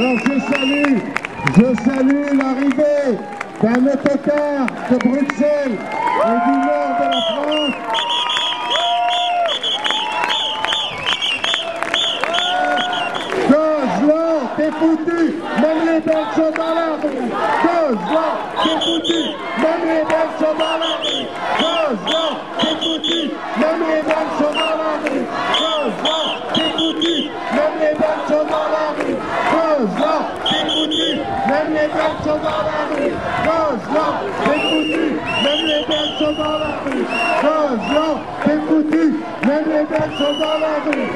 Alors je salue l'arrivée d'un autocar de Bruxelles et du nord de la France. Gozlan, t'es foutu, même les belles sont dans la rue. Gozlan, t'es foutu, même les belles sont dans la rue. Gozlan, t'es foutu, même les belles sont dans la rue. Gozlan, t'es foutu, même les belles sont dans la rue. Gozlan, t'es foutu, même les belles sont dans la rue. Gozlan, t'es foutu, même les belles sont dans la rue. Gozlan, t'es foutu, même les belles sont dans la rue.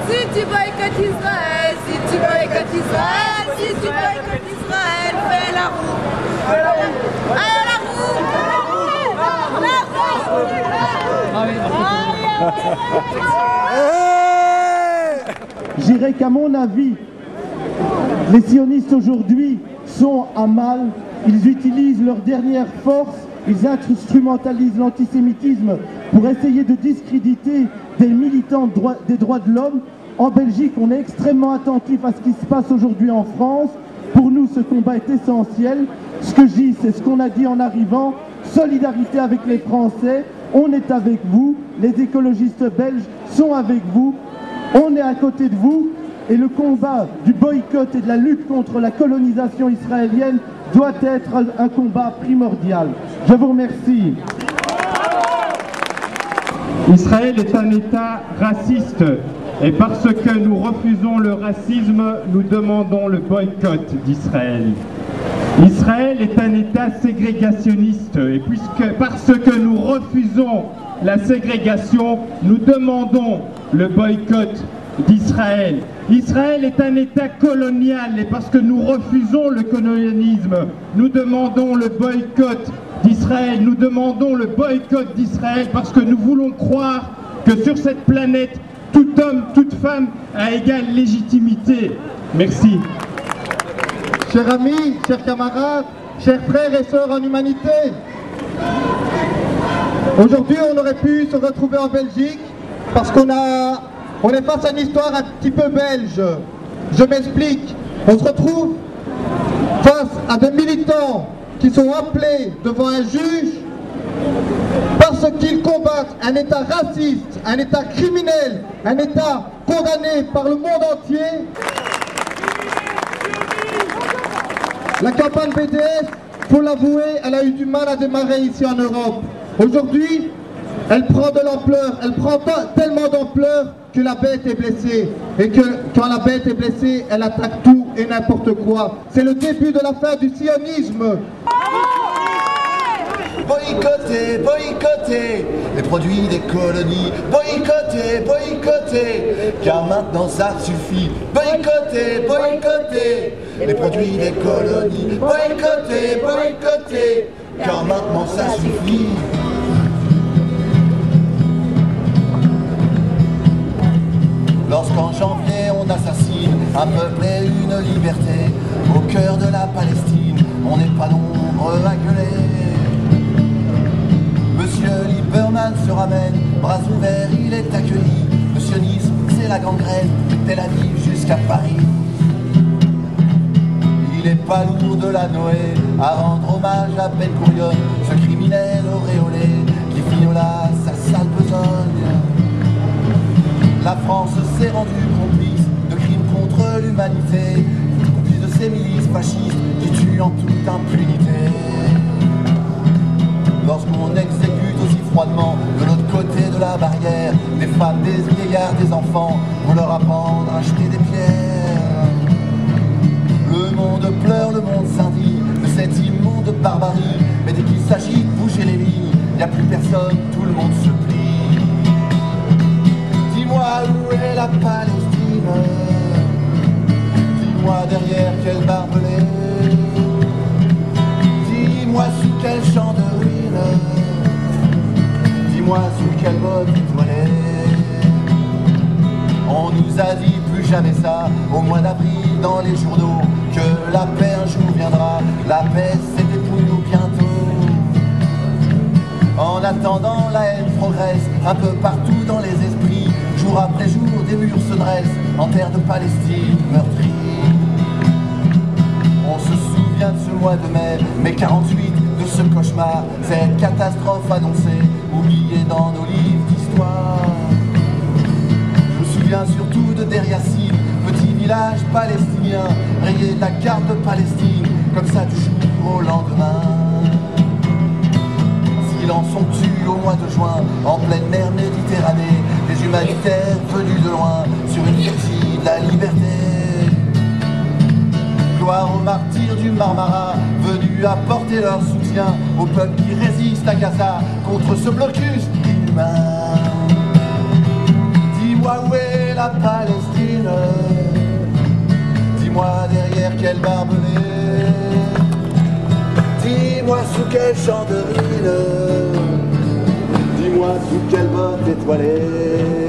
Si tu boycottes Israël, si tu boycottes Israël, si tu boycottes Israël, fais la roue. Allez, la roue. Je dirais qu'à mon avis, les sionistes aujourd'hui sont à mal, ils utilisent leur dernière force, ils instrumentalisent l'antisémitisme pour essayer de discréditer des militants des droits de l'homme. En Belgique, on est extrêmement attentif à ce qui se passe aujourd'hui en France. Pour nous, ce combat est essentiel. Ce que je dis, c'est ce qu'on a dit en arrivant. Solidarité avec les Français, on est avec vous. Les écologistes belges sont avec vous. On est à côté de vous. Et le combat du boycott et de la lutte contre la colonisation israélienne doit être un combat primordial. Je vous remercie. Israël est un État raciste et parce que nous refusons le racisme, nous demandons le boycott d'Israël. Israël est un État ségrégationniste et parce que nous refusons la ségrégation, nous demandons le boycott d'Israël. Israël est un État colonial et parce que nous refusons le colonialisme, nous demandons le boycott d'Israël. Nous demandons le boycott d'Israël parce que nous voulons croire que sur cette planète, tout homme, toute femme a égale légitimité. Merci. Chers amis, chers camarades, chers frères et sœurs en humanité, aujourd'hui on aurait pu se retrouver en Belgique parce qu'on est face à une histoire un petit peu belge. Je m'explique. On se retrouve face à des militants qui sont appelés devant un juge parce qu'ils combattent un État raciste, un État criminel, un État condamné par le monde entier. La campagne BDS, faut l'avouer, elle a eu du mal à démarrer ici en Europe. Aujourd'hui, elle prend de l'ampleur, elle prend tellement d'ampleur que la bête est blessée. Et que quand la bête est blessée, elle attaque tout et n'importe quoi. C'est le début de la fin du sionisme. Boycotter, boycotter les produits des colonies. Boycotter, boycotter, car maintenant ça suffit. Boycotter, boycotter les produits des colonies. Boycotter, boycotter, car maintenant ça suffit. Lorsqu'en janvier on assassine un peuple et une liberté, au cœur de la Palestine, on n'est pas nombreux à gueuler. Monsieur Lieberman se ramène, bras ouverts, il est accueilli. Le sionisme, c'est la gangrène, Tel Aviv jusqu'à Paris. Il est pas lourd de la Noé à rendre hommage à Ben Gurion, ce criminel auréolé qui fignola sa sale besogne. La France s'est rendue complice de crimes contre l'humanité, complice de ces milices fascistes qui tuent en toute impunité. Lorsqu'on exécute aussi froidement de l'autre côté de la barrière des femmes, des vieillards, des enfants, pour leur apprendre à jeter des pierres. Le monde pleure, le monde s'indigne de cette immonde barbarie, mais dès qu'il s'agit de bouger les lignes, il n'y a plus personne, tout le monde se plie. Dis-moi où est la Palestine, dis-moi derrière quel barbelé, dis-moi sous quel champ de ruines, dis-moi sous quelle botte étoilée. On nous a dit plus jamais ça, au mois d'avril dans les journaux, que la paix un jour viendra, la paix c'était pour nous bientôt. En attendant la haine progresse un peu partout dans les esprits, jour après jour des murs se dressent en terre de Palestine meurtrie. On se souvient de ce mois de mai 48, de ce cauchemar, cette catastrophe annoncée, oubliée dans nos livres d'histoire. Je me souviens surtout de Deir Yassin, petit village palestinien, rayé de la carte de Palestine, comme ça du jour au lendemain. Silence somptueux au mois de juin, en pleine mer Méditerranée, des humanitaires venus de loin, sur une fusille de la liberté. Gloire aux martyrs du Marmara, venus apporter leur soutien au peuple qui résiste à Gaza contre ce blocus inhumain. Dis-moi où est la Palestine, dis-moi derrière quel barbelé, dis-moi sous quel champ de ruines, dis-moi sous quelle botte étoilée.